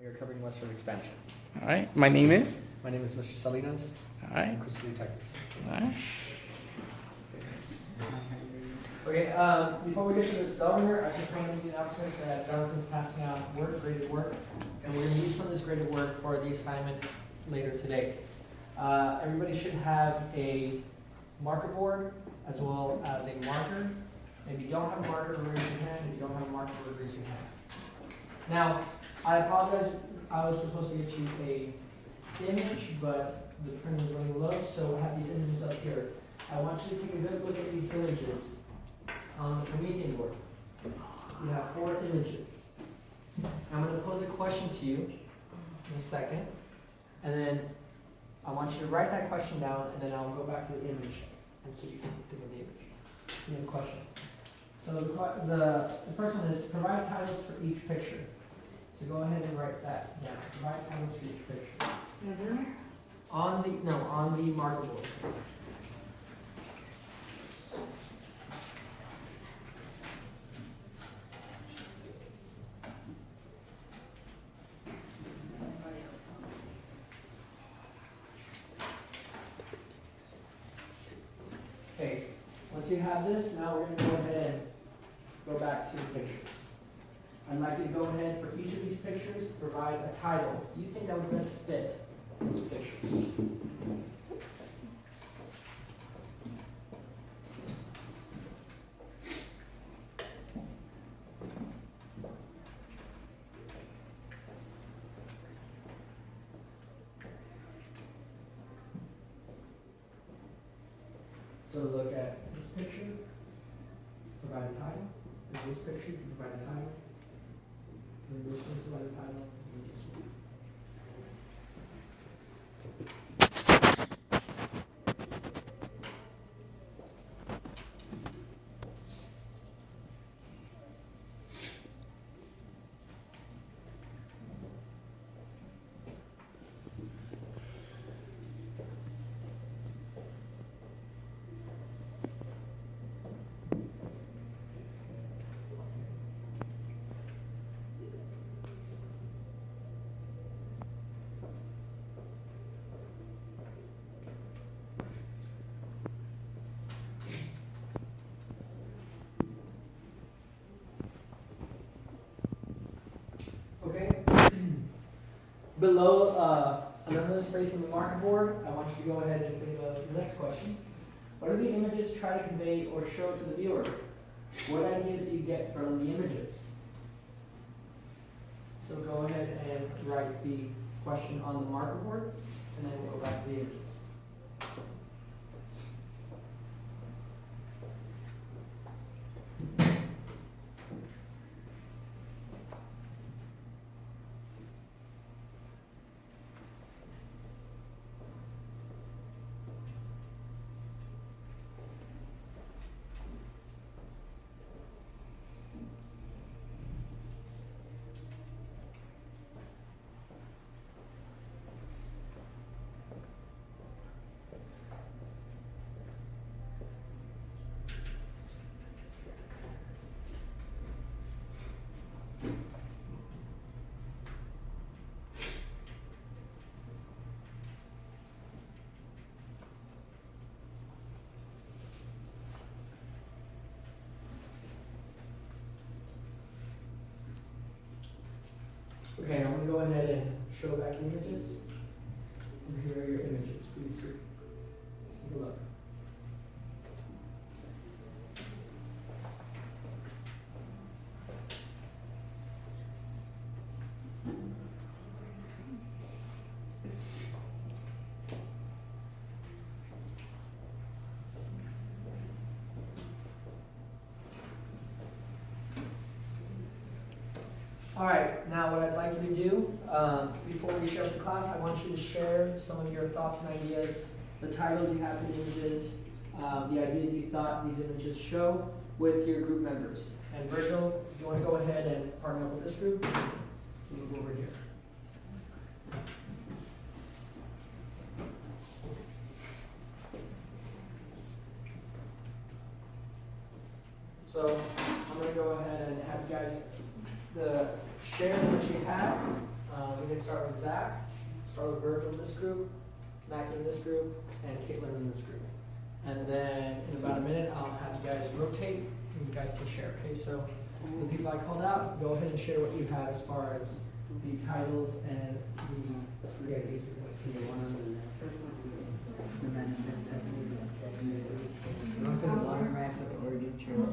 We are covering Western expansion. All right. My name is? My name is Mr. Salinas. All right. From Cruz Texas. All right. Okay, before we get to this governor, I just want to make the announcement that Jonathan's passing out graded work, and we're going to use some of this graded work for the assignment later today. Everybody should have a marker board as well as a marker. If you don't have a marker, raise your hand. If you don't have a marker, raise your hand. Now, I apologize, I was supposed to get you a image, but the printer is running low, so I have these images up here. I want you to take a good look at these images on the Promethean board. You have 4 images. I'm going to pose a question to you in a second, and then I want you to write that question down, and then I'll go back to the image, and so you can think of the image. You have a question. So the first one is provide titles for each picture. So go ahead and write that down. Provide titles for each picture. On the marker board. Okay, once you have this, now we're going to go ahead and go back to the pictures. I'd like you to go ahead for each of these pictures, provide a title you think that would best fit those pictures. So look at this picture, provide a title. In this picture, you provide a title. In this one, provide a title. In this one. Okay. Below another space on the marker board, I want you to go ahead and think of the next question. What do the images try to convey or show to the viewer? What ideas do you get from the images? So go ahead and write the question on the marker board, and then we'll go back to the images. Okay, I'm going to go ahead and show back the images. And here are your images. Please take a look. All right, now what I'd like you to do, before we share with the class, I want you to share some of your thoughts and ideas, the titles you have for the images, the ideas you thought these images show with your group members. And Virgil, if you want to go ahead and partner up with this group, move over here. So I'm going to go ahead and have you guys share what you have we can start with Zach, start with Virgil in this group, Mac in this group, and Caitlin in this group. And then in about a minute, I'll have you guys rotate, and you guys can share, okay? So the people I called out, go ahead and share what you have as far as the titles and the three ideas. The one on the left, the manifest destiny, the water raft with the Oregon Trail,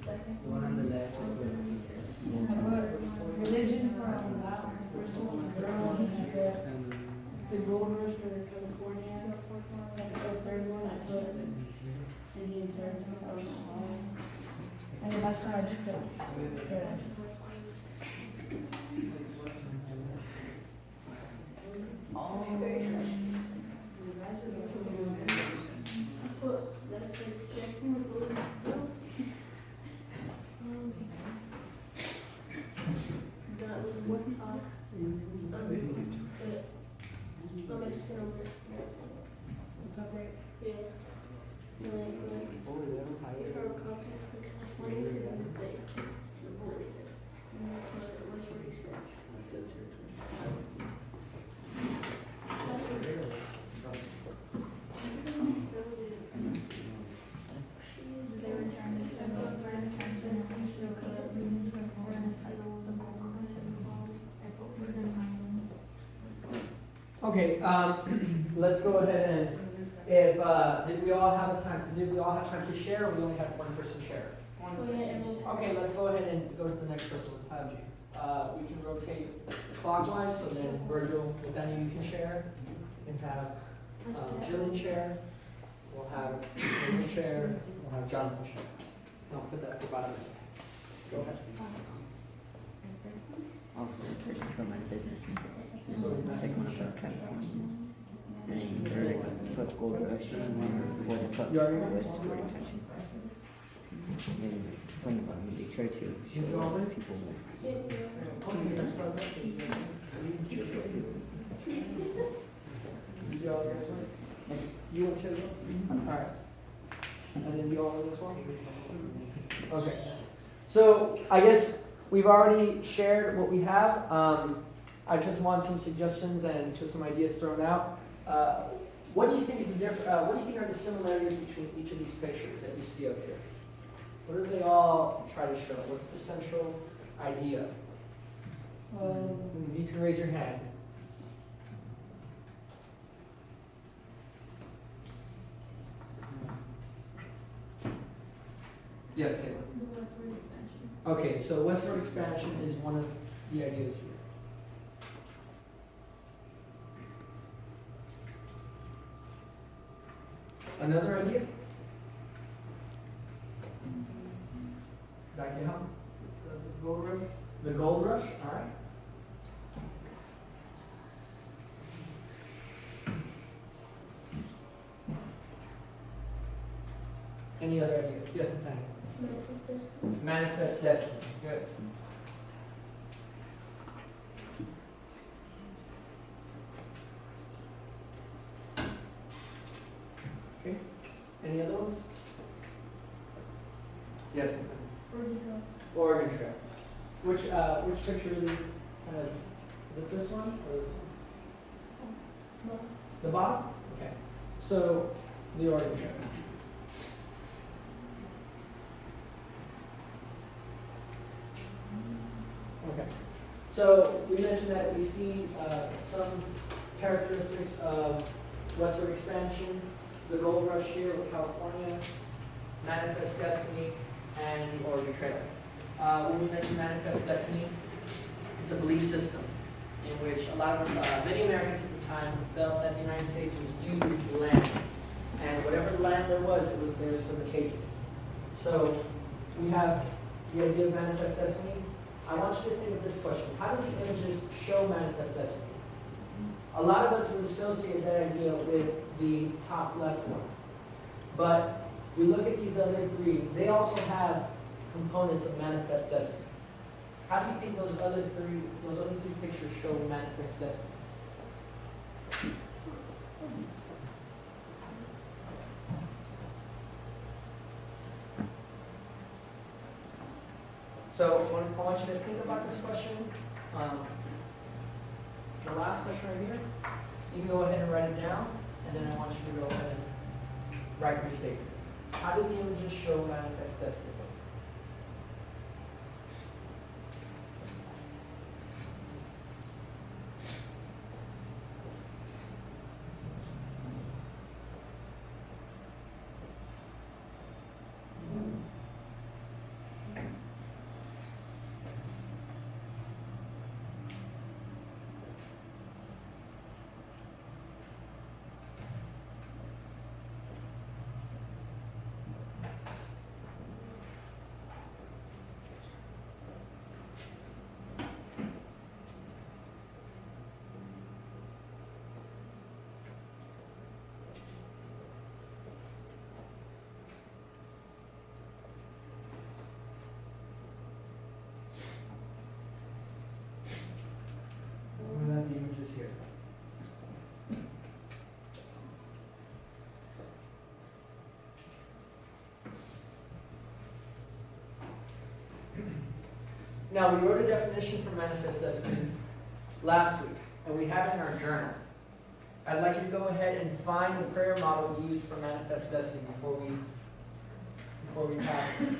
the one on the left with Religion from the first one, the gold rush for California, and the third one I put Indian territory. And the last one I just put paradise. Okay, let's go ahead and, did we all have time to share, or we only have one person share? Okay, let's go ahead and go to the next person, let's have, we can rotate clockwise, so then Virgil, Nathaniel, you can share. You can have, Jillian share, we'll have Jillian share, we'll have Jonathan share. And I'll put that at the bottom. Go ahead. first for my business, and the second one for California. And the third one put Gold Rush, and one for the Puck West Florida country. And from the bottom, they try to show people more. You and Tilly? Alright. And then you all in this one? Okay. So I guess we've already shared what we have. I just want some suggestions and just some ideas thrown out. What do you think is the what do you think are the similarities between each of these pictures that you see up here? What do they all try to show? What's the central idea? You can raise your hand. Yes, Caitlin. Okay, so westward expansion is one of the ideas here. Another idea? Dr. Helm? The gold rush? The gold rush, all right. Any other ideas? Yes, Nathaniel. Manifest destiny. Good. Okay. Any other ones? Yes, Nathaniel. Oregon Trail. Which picture really kind of, is it this one or this one? The bottom? Okay. So, the Oregon Trail. Okay. So, we mentioned that we see some characteristics of westward expansion, the gold rush here with California, manifest destiny, and the Oregon Trail. When we mention manifest destiny, it's a belief system in which a lot of many Americans at the time felt that the United States was due to land, and whatever land there was, it was theirs for the taking. So we have the idea of manifest destiny. I want you to think of this question: how do the images show manifest destiny? A lot of us would associate that idea with the top left one, but we look at these other three; they also have components of manifest destiny. How do you think those other three pictures show manifest destiny? So I want you to think about this question. last question right here. You can go ahead and write it down, and then I want you to go ahead and write your statement. How do the images show manifest destiny? We have the images here. Now, we wrote a definition for manifest destiny last week, and we have it in our journal. I'd like you to go ahead and find the prayer model we used for manifest destiny before we tackle this.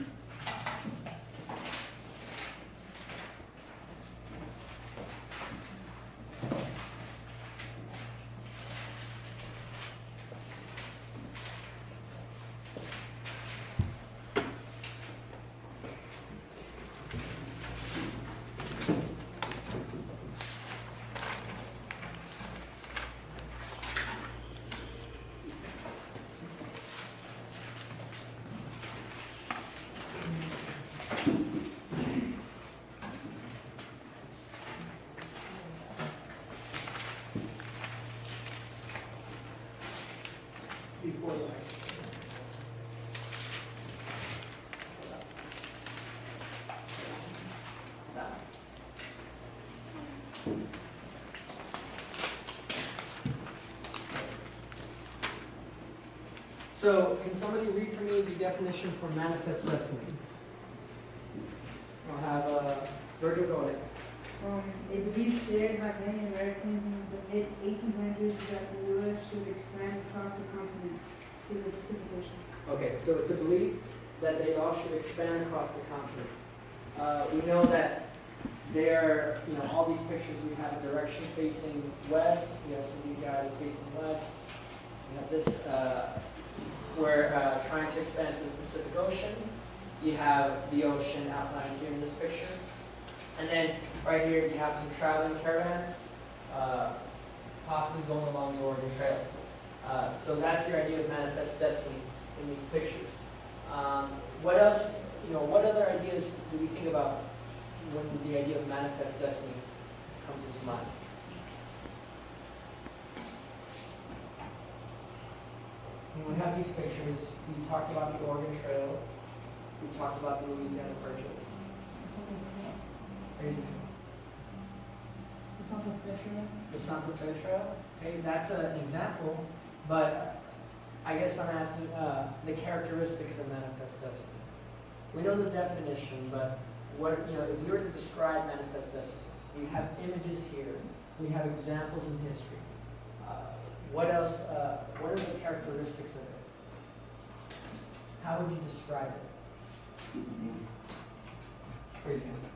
Before the next. So, can somebody read for me the definition for manifest destiny? I'll have Virgil go ahead. A belief shared by many Americans in the mid-1800s that the U.S. should expand across the continent to the Pacific Ocean. Okay, so it's a belief that they all should expand across the continent. We know that there, all these pictures, we have a direction facing west. You have some of these guys facing west. You have this, we're trying to expand to the Pacific Ocean. You have the ocean outlined here in this picture. And then right here you have some traveling caravans, possibly going along the Oregon Trail. So that's your idea of manifest destiny in these pictures. What else, what other ideas do we think about when the idea of manifest destiny comes into mind? When we have these pictures, we talked about the Oregon Trail, we talked about the Louisiana Purchase. Raise your hand. The Santa Fe Trail. The Santa Fe Trail. Okay, that's an example, but I guess I'm asking the characteristics of manifest destiny. We know the definition, but what if we were to describe manifest destiny? We have images here. We have examples in history. What else? What are the characteristics of it? How would you describe it? Raise your hand.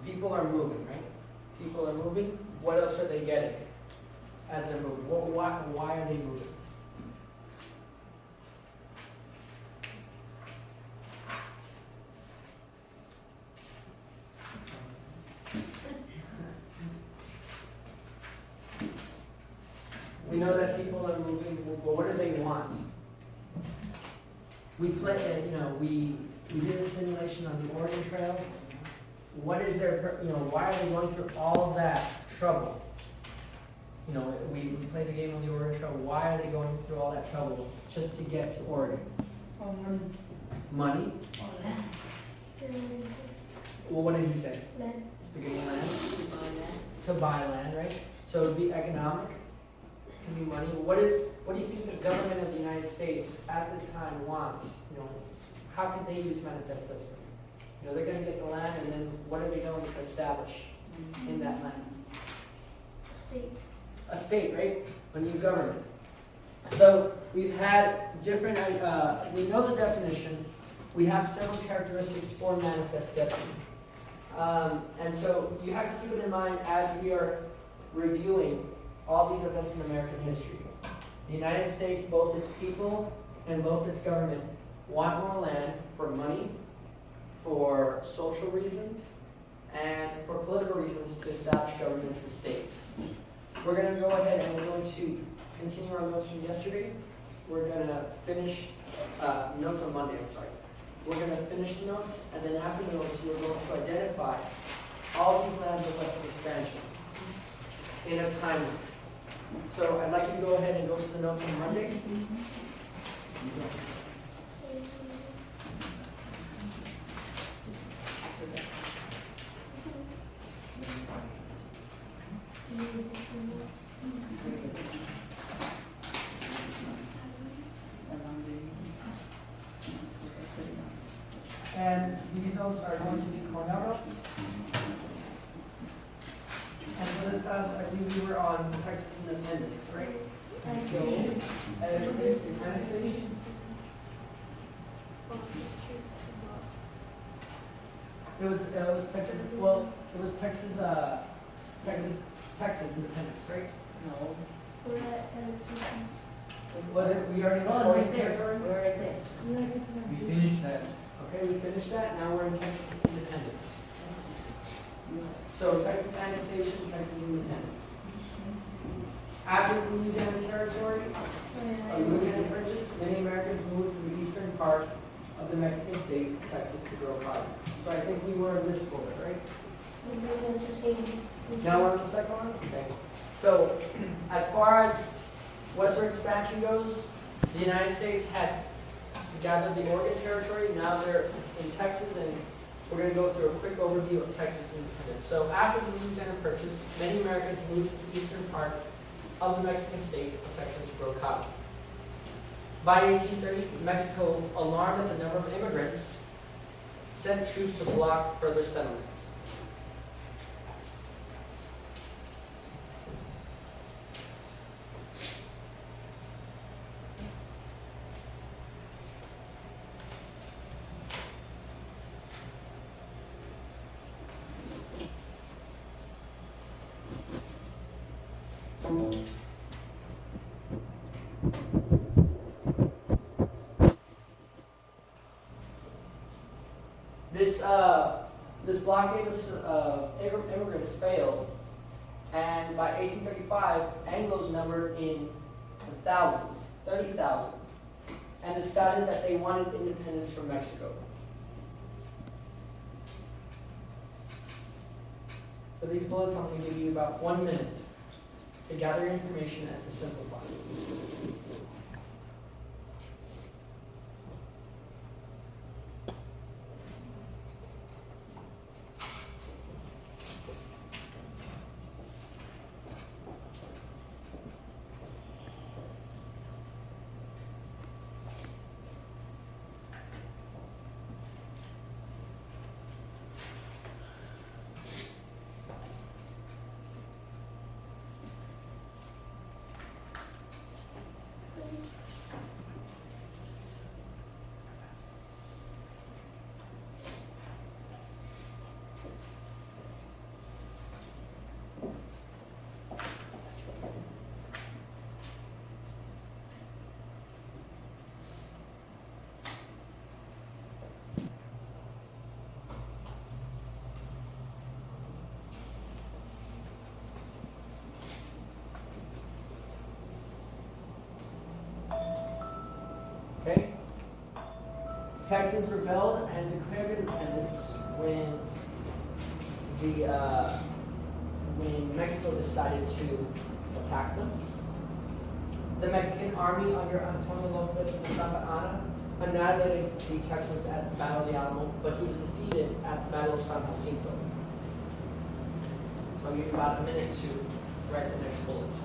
People are moving, right? People are moving. What else are they getting as they're moving? Why are they moving? We know that people are moving, but what do they want? We did a simulation on the Oregon Trail. What is their, why are they going through all of that trouble? We played the game on the Oregon Trail. Why are they going through all that trouble just to get to Oregon? Oh, money. Money? Well, what did he say? Land. To get land? To buy land, right? So it would be economic. It can be money. What do you think the government of the United States at this time wants? How can they use manifest destiny? They're going to get the land, and then what are they going to establish in that land? state, right? A new government. So we've had different, we know the definition. We have several characteristics for manifest destiny. And so you have to keep it in mind as we are reviewing all these events in American history. The United States, both its people and both its government, want more land for money, for social reasons, and for political reasons to establish governments and states. We're going to go ahead and we're going to continue our notes from yesterday. We're going to finish notes on Monday, I'm sorry. We're going to finish the notes, and then after the notes, we're going to identify all these lands of Western expansion in a timeline. So I'd like you to go ahead and go to the notes on Monday. And these notes are going to be Cornell notes. And for this class, I believe we were on Texas independence, right? Annexation. It was Texas. Well, it was Texas. Texas independence, right? No. We're at annexation. Was it? We already Oh, know right there. territory. We're right there. We're at Texas We annexation. finished that. Okay, we finished that. Now we're in Texas independence. So Texas annexation, Texas independence. After the Louisiana Territory, Louisiana Purchase, many Americans moved to the eastern part of the Mexican state, Texas, to grow cotton. So I think we were in this folder, right? Now we're on the second one? Okay. So as far as Western expansion goes, the United States had gathered the Oregon Territory. Now they're in Texas, and we're going to go through a quick overview of Texas independence. So after the Louisiana Purchase, many Americans moved to the eastern part of the Mexican state of Texas to grow cotton. By 1830, Mexico, alarmed at the number of immigrants, sent troops to block further settlements. This blockade of immigrants failed, and by 1835, Anglos numbered in the thousands, 30,000, and decided that they wanted independence from Mexico. For these bullets, I'm going to give you about 1 minute to gather information and to simplify. Okay? Texans rebelled and declared independence when when Mexico decided to attack them. The Mexican army under Antonio Lopez de Santa Anna annihilated the Texans at the Battle of the Alamo, but he was defeated at the Battle of San Jacinto. So I'll give you about a minute to write the next bullets.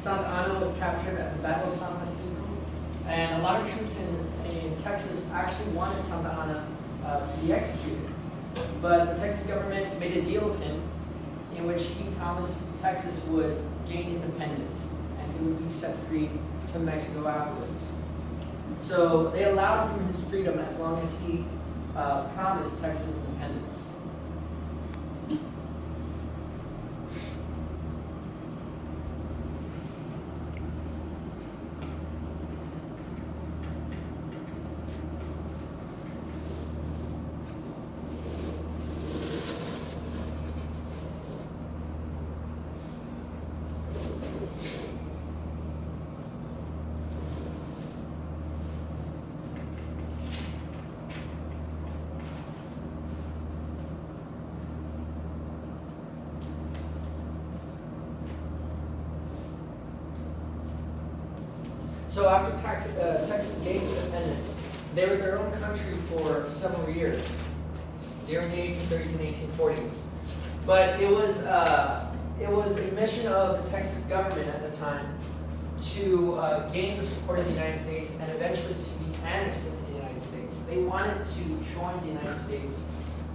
Santa Ana was captured at the Battle of San Jacinto, and a lot of troops in Texas actually wanted Santa Ana to be executed. But the Texas government made a deal with him in which he promised Texas would gain independence and he would be set free to Mexico afterwards. So they allowed him his freedom as long as he promised Texas independence. So after Texas gained independence, they were their own country for several years, during the 1830s and 1840s. But it was a mission of the Texas government at the time to gain the support of the United States and eventually to be annexed into the United States. They wanted to join the United States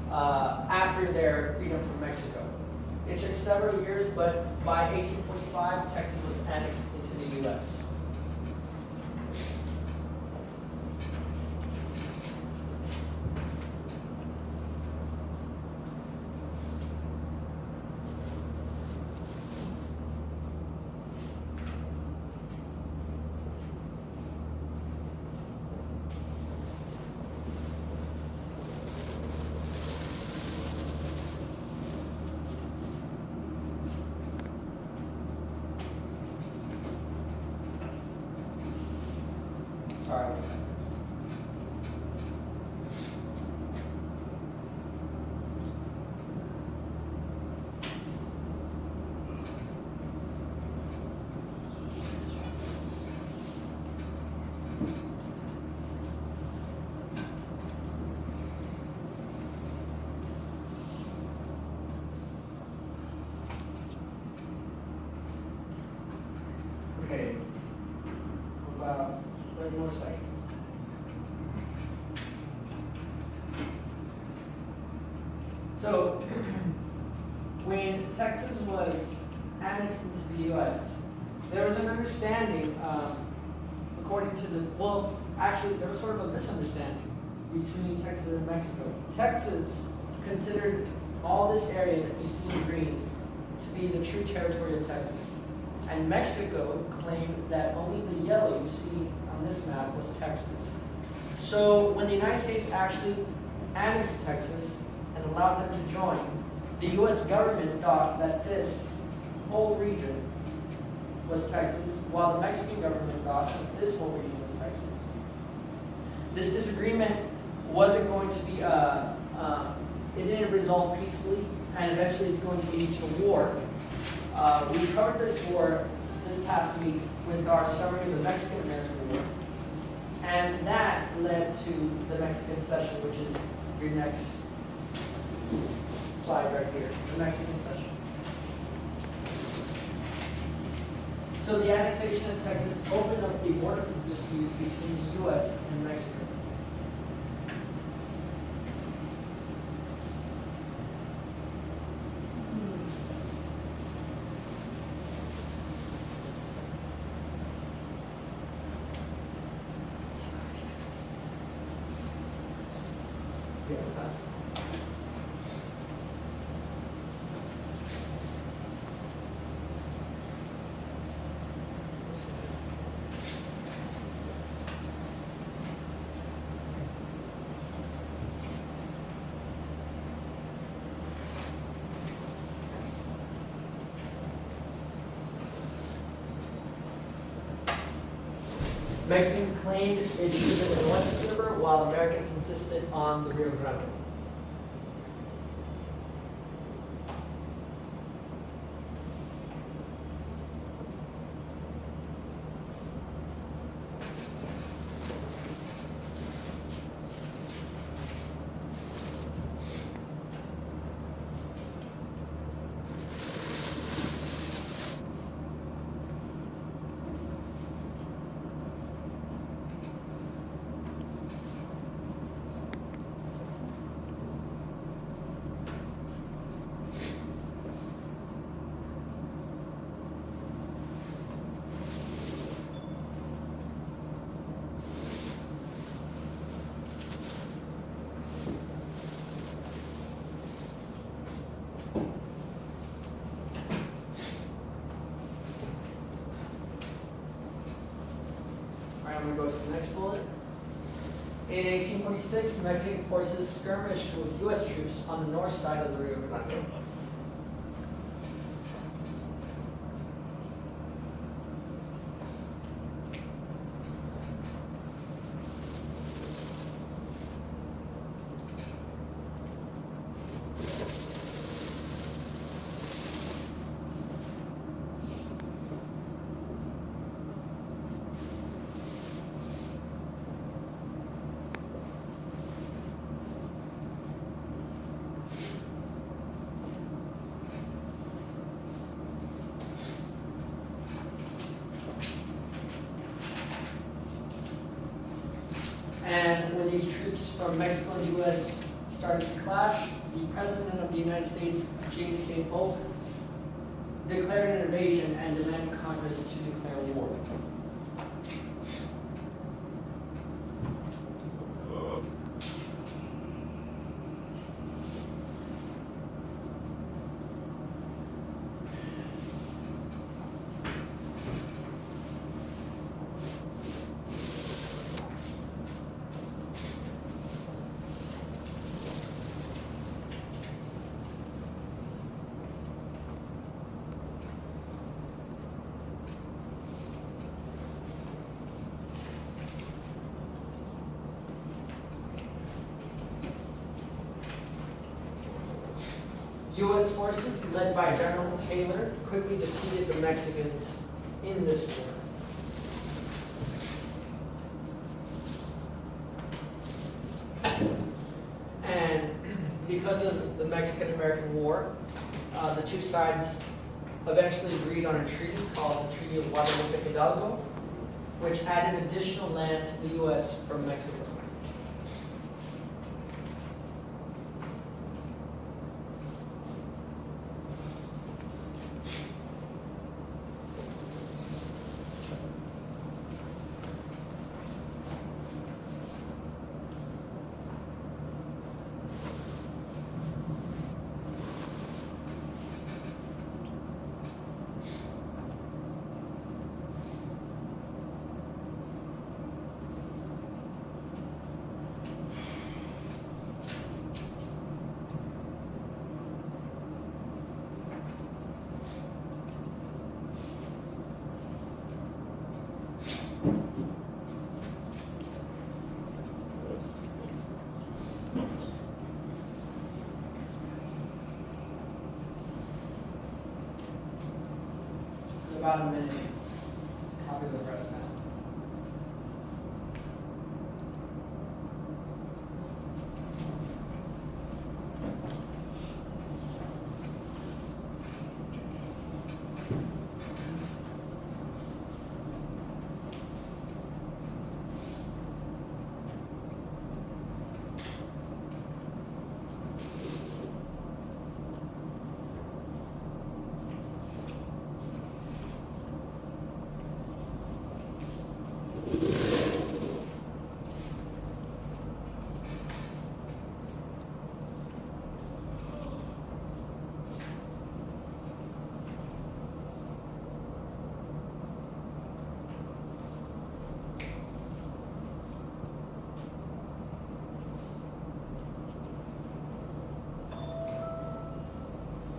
after their freedom from Mexico. It took several years, but by 1845, Texas was annexed into the U.S. Sorry. Okay. About 30 more seconds. So, when Texas was annexed into the U.S., there was an understanding, according to actually, there was sort of a misunderstanding between Texas and Mexico. Texas considered all this area that you see in green to be the true territory of Texas. And Mexico claimed that only the yellow you see on this map was Texas. So when the United States actually annexed Texas and allowed them to join, the U.S. government thought that this whole region was Texas, while the Mexican government thought that this whole region was Texas. This disagreement wasn't going to be, it didn't resolve peacefully, and eventually it's going to lead to war. We covered this war this past week with our summary of the Mexican-American War. And that led to the Mexican cession, which is your next slide right here, the Mexican cession. So the annexation of Texas opened up the border dispute between the U.S. and Mexico. Mexicans claimed it should have been the Western River, while Americans insisted on the Rio Grande. go to the next bullet. In 1846, Mexican forces skirmished with U.S. troops on the north side of the Rio Grande. And when these troops from Mexico and the U.S. started to clash, the President of the United States, James K. Polk, declared an invasion and demanded Congress to declare war. U.S. forces, led by General Taylor, quickly defeated the Mexicans in this war. And because of the Mexican-American War, the two sides eventually agreed on a treaty called the Treaty of Guadalupe Hidalgo, which added additional land to the U.S. from Mexico. About a minute. Copy the rest now.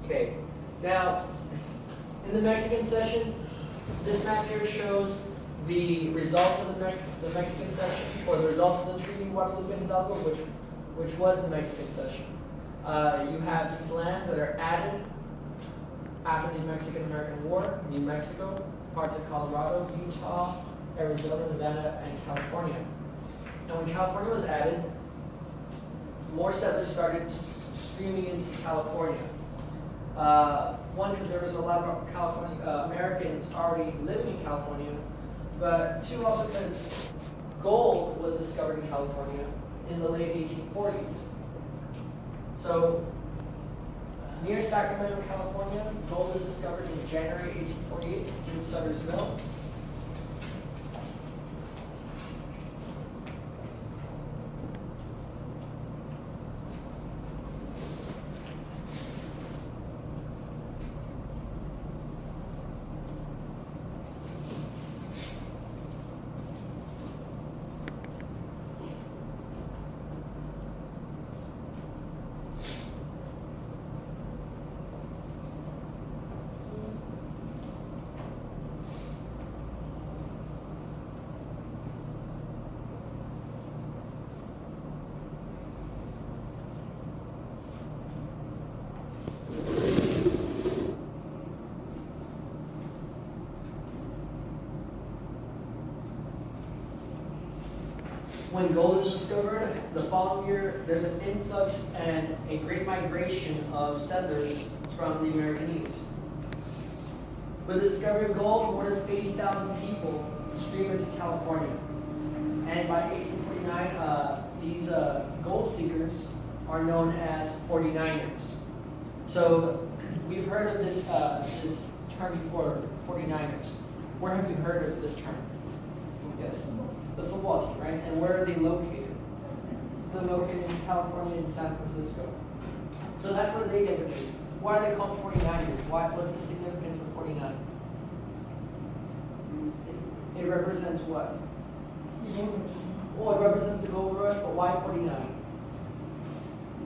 Okay, now, in the Mexican session, this map here shows the results of the Mexican session, or the results of the Treaty of Guadalupe Hidalgo, which was the Mexican session. You have these lands that are added after the Mexican-American War: New Mexico, parts of Colorado, Utah, Arizona, Nevada, and California. And when California was added, more settlers started streaming into California. One, because there was a lot of California Americans already living in California, but two, also because gold was discovered in California in the late 1840s. So, near Sacramento, California, gold was discovered in January 1848 in Sutter's Mill. when gold is discovered, the following year, there's an influx and a great migration of settlers from the American East. With the discovery of gold, more than 80,000 people streamed into California. And by 1849, these gold seekers are known as 49ers. So we've heard of this term before, 49ers. Where have you heard of this term? Yes, the football team, right? And where are they located? They're located in California and San Francisco. So that's where they get the name. Why are they called 49ers? What's the significance of 49? It represents what? Well, it represents the gold rush, but why 49?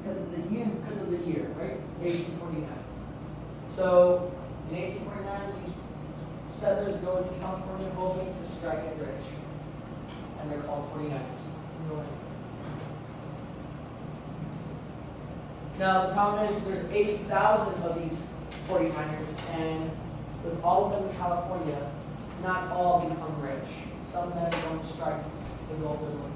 Because of the year. Because of the year, right? 1849. So in 1849, these settlers go into California hoping to strike it rich, and they're called 49ers. Now the problem is there's 80,000 of these 49ers, and with all of them in California, not all become rich. Some of them don't strike the gold they're looking for.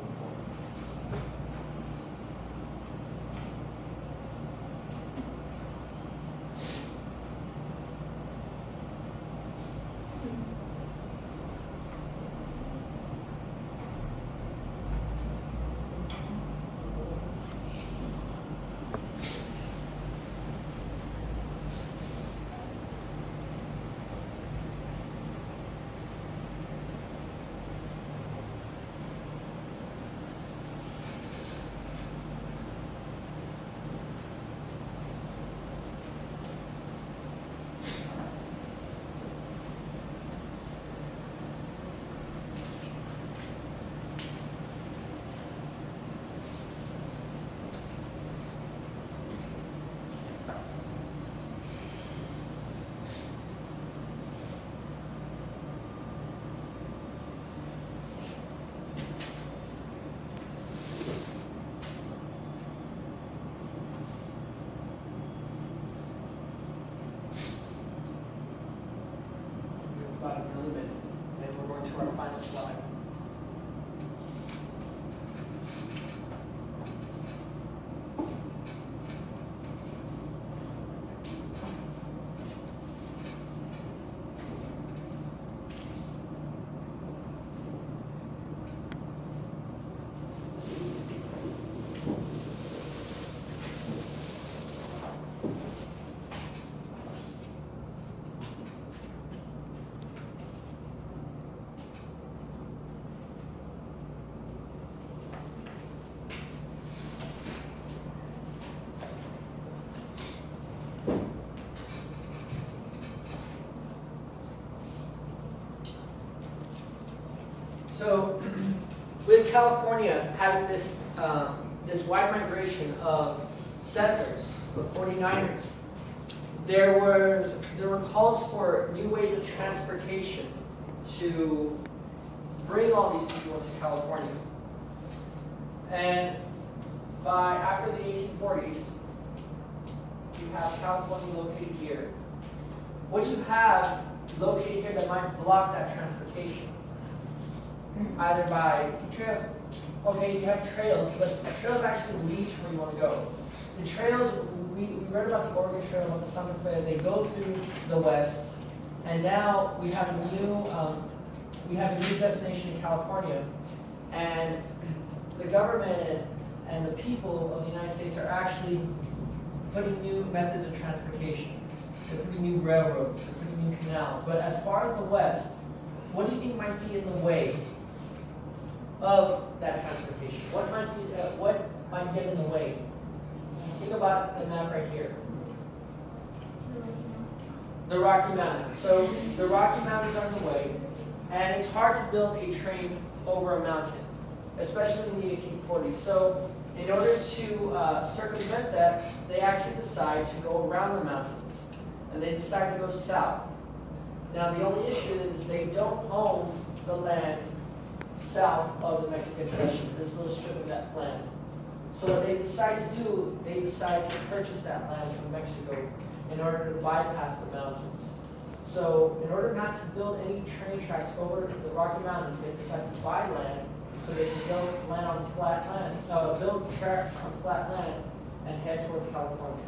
About another minute, and we're going to our final slide. So, with California having this this wide migration of settlers, of 49ers, there were calls for new ways of transportation to bring all these people into California. And after the 1840s, you have California located here. What do you have located here that might block that transportation? Either by trails. Okay, you have trails, but trails actually lead to where you want to go. The trails, we read about the Oregon Trail and the Summit Trail. They go through the west, and now we have a new destination in California, and the government and the people of the United States are actually putting new methods of transportation. They're putting new railroads, they're putting new canals. But as far as the west, what do you think might be in the way of that transportation? What might get in the way? Think about the map right here. The Rocky Mountains. So the Rocky Mountains are in the way, and it's hard to build a train over a mountain, especially in the 1840s. So in order to circumvent that, they actually decide to go around the mountains, and they decide to go south. Now the only issue is they don't own the land south of the Mexican section, this little strip of that land. So what they decide to do, they decide to purchase that land from Mexico in order to bypass the mountains. So in order not to build any train tracks over the Rocky Mountains, they decide to buy land so they can build land on flat land, build tracks on flat land and head towards California.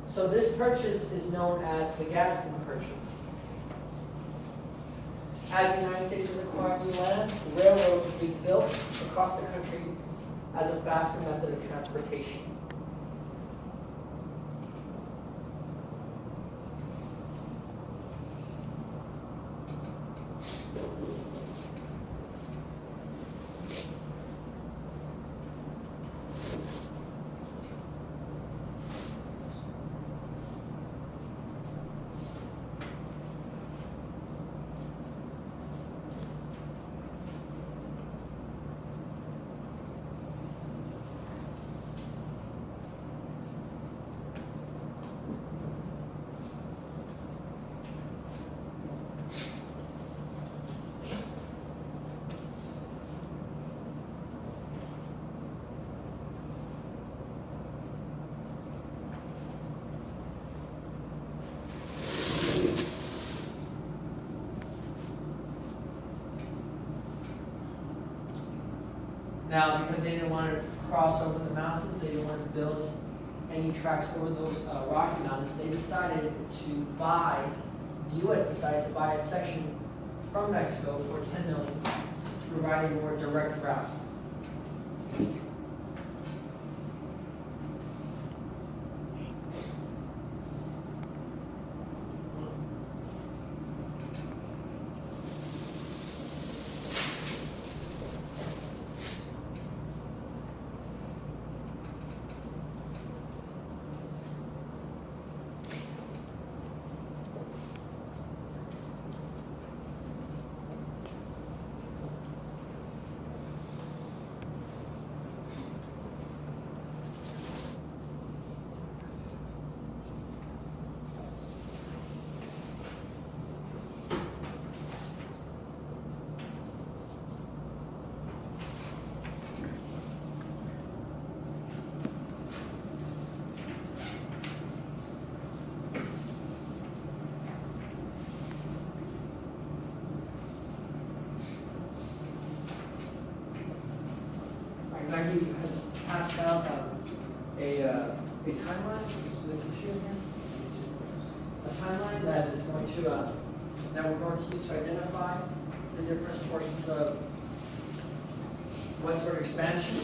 So this purchase is known as the Gadsden Purchase. As the United States was acquiring new land, railroads would be built across the country as a faster method of transportation. Now, because they didn't want to cross over the mountains, they didn't want to build any tracks over those Rocky Mountains, they decided to buy, the U.S. decided to buy a section from Mexico for $10 million to provide a more direct route. Maggie has passed out a timeline, this issue here. A timeline that is going to, that we're going to use to identify the different portions of westward expansion.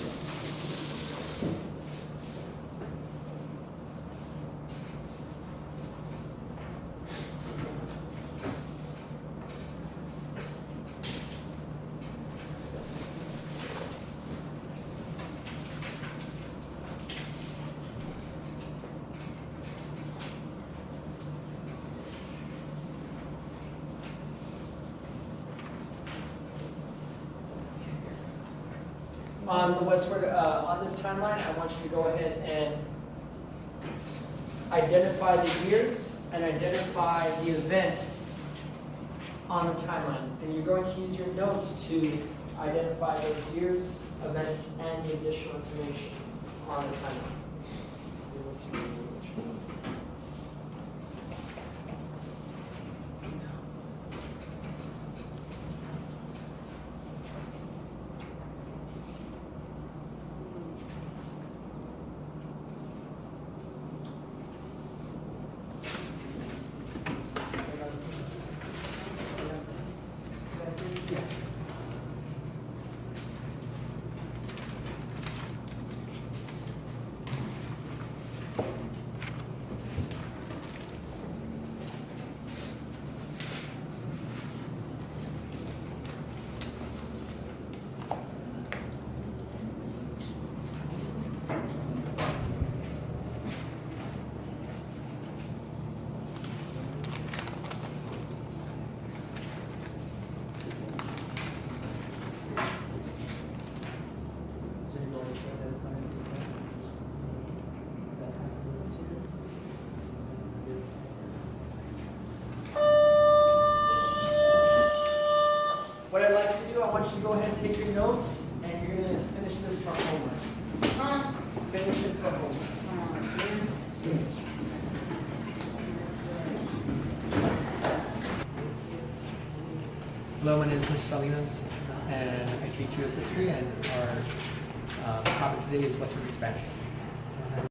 On the westward, on this timeline, I want you to go ahead and identify the years and identify the event on the timeline. And you're going to use your notes to identify those years, events, and the additional information on the timeline. What I'd like you to do, I want you to go ahead and take your notes, and you're going to finish this for homework. Finish it for homework. Hello, my name is Mr. Salinas, and I speak to U.S. history, and our topic today is Western expansion.